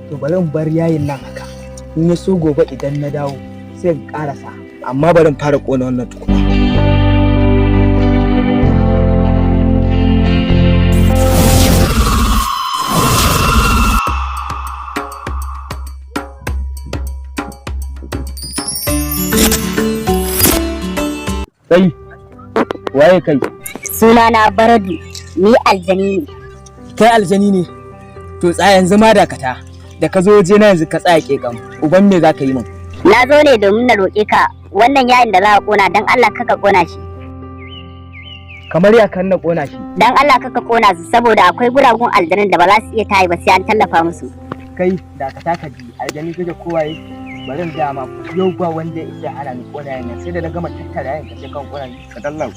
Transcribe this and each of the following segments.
to bari in bar yayin nan haka, in ya so gobe idan na dawo sai in karasa, amma bari in fara kona wannan tukuna. Kai, waye kai? Sunana Baradu, ni aljani ne. Kai aljani ne? To tsaya yanzu ma dakata. Da ka zo waje na yanzu ka tsaya kam. Uban me za ka yi min? Na zo ne domin na roƙe ka wannan yayin da za a ƙona don Allah kaka ƙona shi. Kamar ya kan na ƙona shi? Don Allah kaka ƙona su saboda akwai guragun aljanin da ba za su iya tayi ba sai an tallafa musu. Kai dakata ka ji aljani kake kowaye? Bari in gaya ma yau ba wanda ya isa hana ni ƙona yayin sai da na gama tattara yayin ka sai kan ƙona ka dalla ku.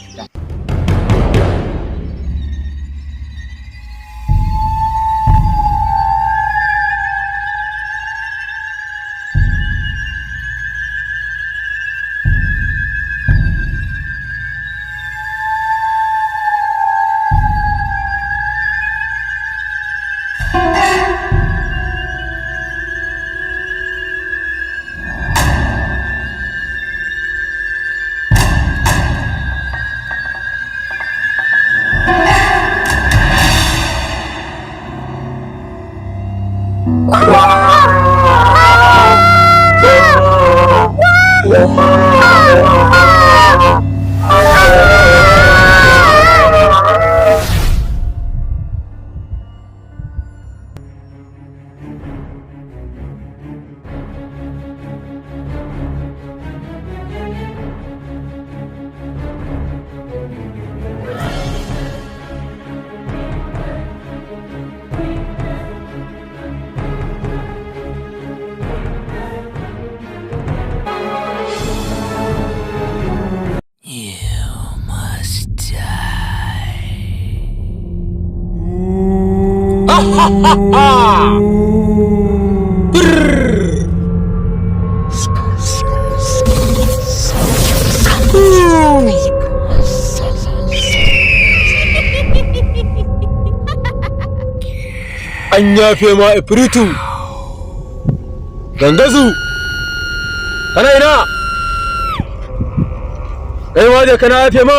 An yafe ma ifritu gangazu kana ina kai ma da kana yafe ma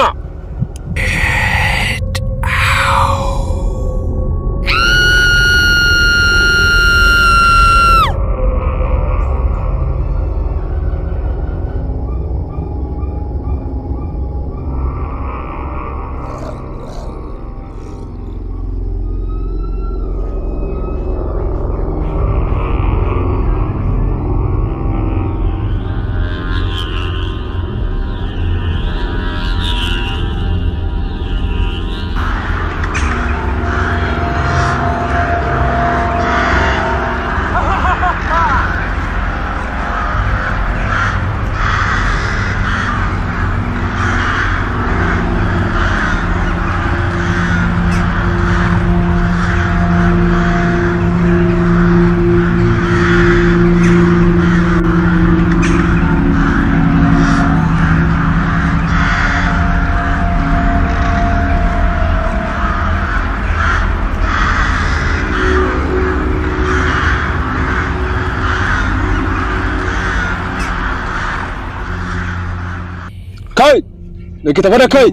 da ke tafa da kai.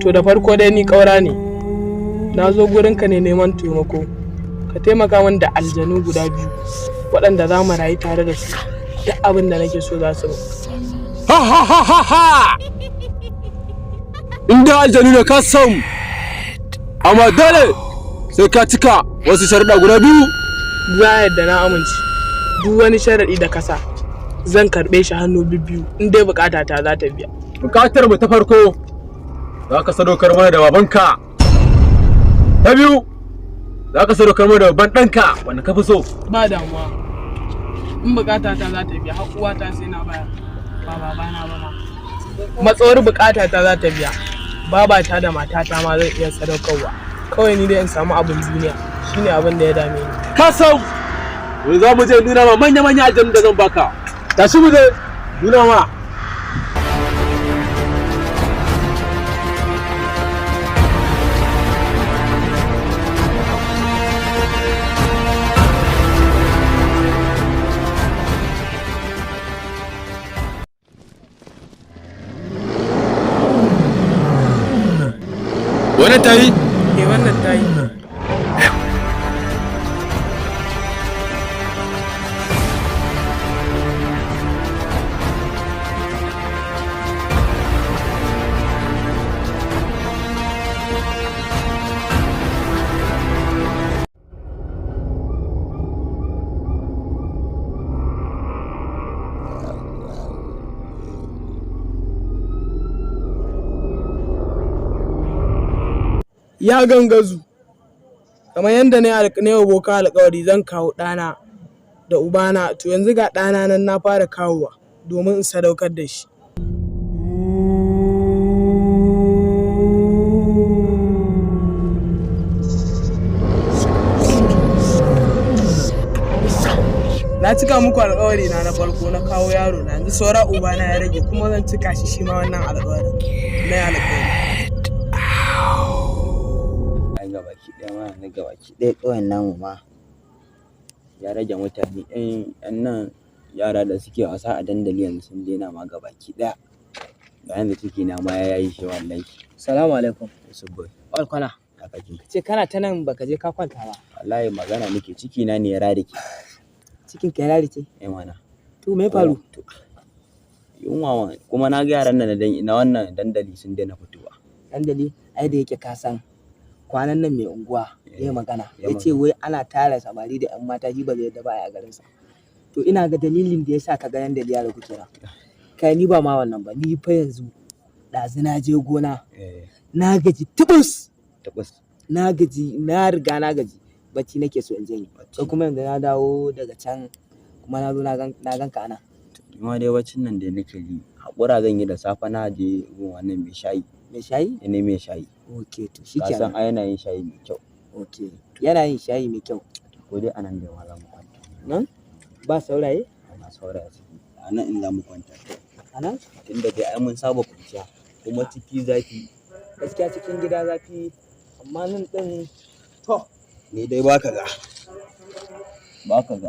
To da farko dai ni ƙaura ne, na zo gurinka ne neman taimako, ka taimaka min da aljanu guda biyu waɗanda za mu rayu tare da su, duk abin da nake so za su ha ha ha ha ha inda aljanu ne ka samu, amma dole sai ka cika wasu sharuɗa guda biyu. Za yadda na amince, duk wani sharaɗi da kasa zan karɓe shi hannu biyu in dai buƙata ta za ta biya. Bukatar mu ta farko za ka sadaukar mana da babanka, ta biyu za ka sadaukar mana da babban ɗanka wanda ka fi so. Ba damuwa, in bukata ta za ta biya har uwata sai na baya, ba babana ba ma. Matsawar bukata ta za ta biya, babata da matata ma zan iya sadaukarwa, kawai ni dai in samu abin duniya shine abin da ya dame ni. Ka san yanzu za mu je nuna ma manya-manya aljanu da zan baka, tashi mu je nuna ma. Wannan ta yi? wannan ta yi. Ya gangazu, kamar yadda na yi boka alƙawari zan kawo ɗana da ubana, to yanzu ga ɗana nan na fara kawowa domin in sadaukar da shi. Na cika muku alƙawari na farko na kawo yaro na, yanzu saura ubana ya rage kuma zan cika shi ma wannan alƙawarin na yi alƙawari. Gabaki ɗaya ƙauyen namu ma ya rage mutane ɗan nan yara da suke wasa a dandali yanzu sun daina ma gabaki ɗaya. Ga yanda ciki na ma ya yi shi wallahi. Salamu alaikum. Subbai. Alkwana. Kakakin. Ce kana ta nan baka je ka kwanta ba. Wallahi magana nake ciki na ne ya rarike. Cikin ka ya rarike? Mana. To me faru? Yunwa kuma na ga yaran nan na wannan dandali sun daina fitowa. Dandali ai da yake ka san kwanan nan mai unguwa ya yi magana ya ce wai ana tara samari da 'yan mata shi ba zai yadda ba a garinsa. To ina ga dalilin da ya sa ka ga yanda yaro kuke na kai ni ba ma wannan ba, ni fa yanzu ɗazu na je gona na gaji tubus na gaji na riga na gaji bacci nake so in je yi. Sai kuma yanzu na dawo daga can kuma na zo na ganka ana. Kuma dai baccin nan da nake yi haƙura zan yi da safe na je gun wannan mai shayi. Mai shayi? Ne mai shayi. Ok, to shi kenan. Ka san ai yana yin shayi mai kyau. Ok, yana yin shayi mai kyau. Ko dai anan da ma za mu kwanta. Nan? Ba sauraye? Ba sauraye ciki. Anan in za mu kwanta. Anan? Tunda dai ai mun saba kwanciya kuma ciki zafi. Gaskiya cikin gida zafi amma nan ɗin to ni dai baka ga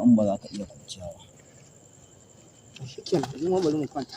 in ba za ka iya kwanciya ba. Shi kenan, mu bari mu kwanta.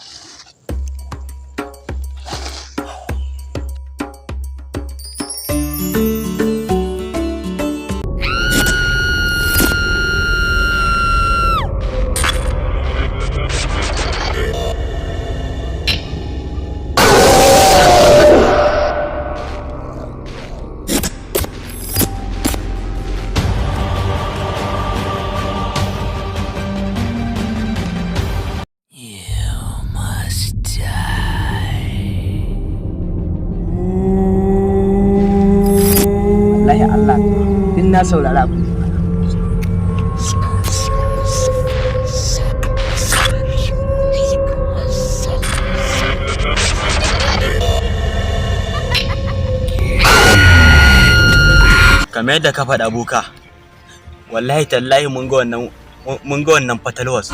Allah din na saurara ku. Kamar yadda ka faɗa boka, wallahi tallahi mun ga wannan fatalwas.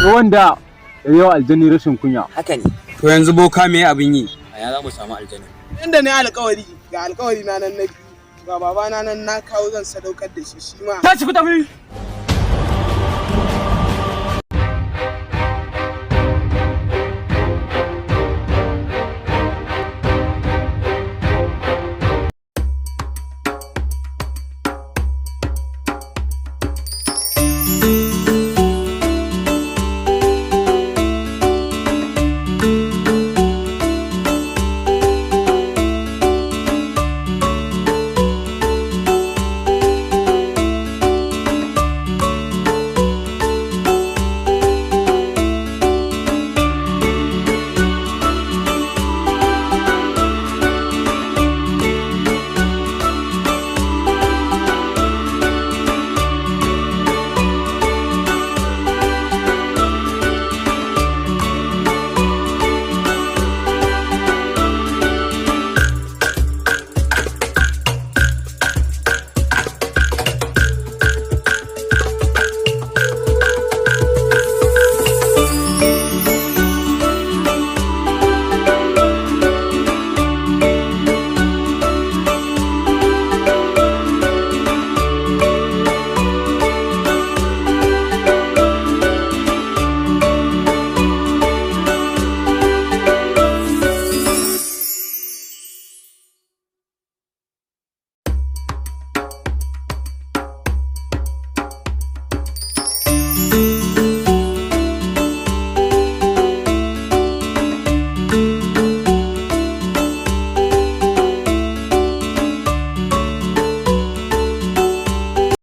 Wanda yau aljani rashin kunya. Haka ne. To yanzu boka me abin yi? Ya za mu samu aljanna. Inda ne alƙawari, ga alƙawari na nan na biyu, ga babana nan na kawo zan sadaukar da shi ma. Tashi ku tafi.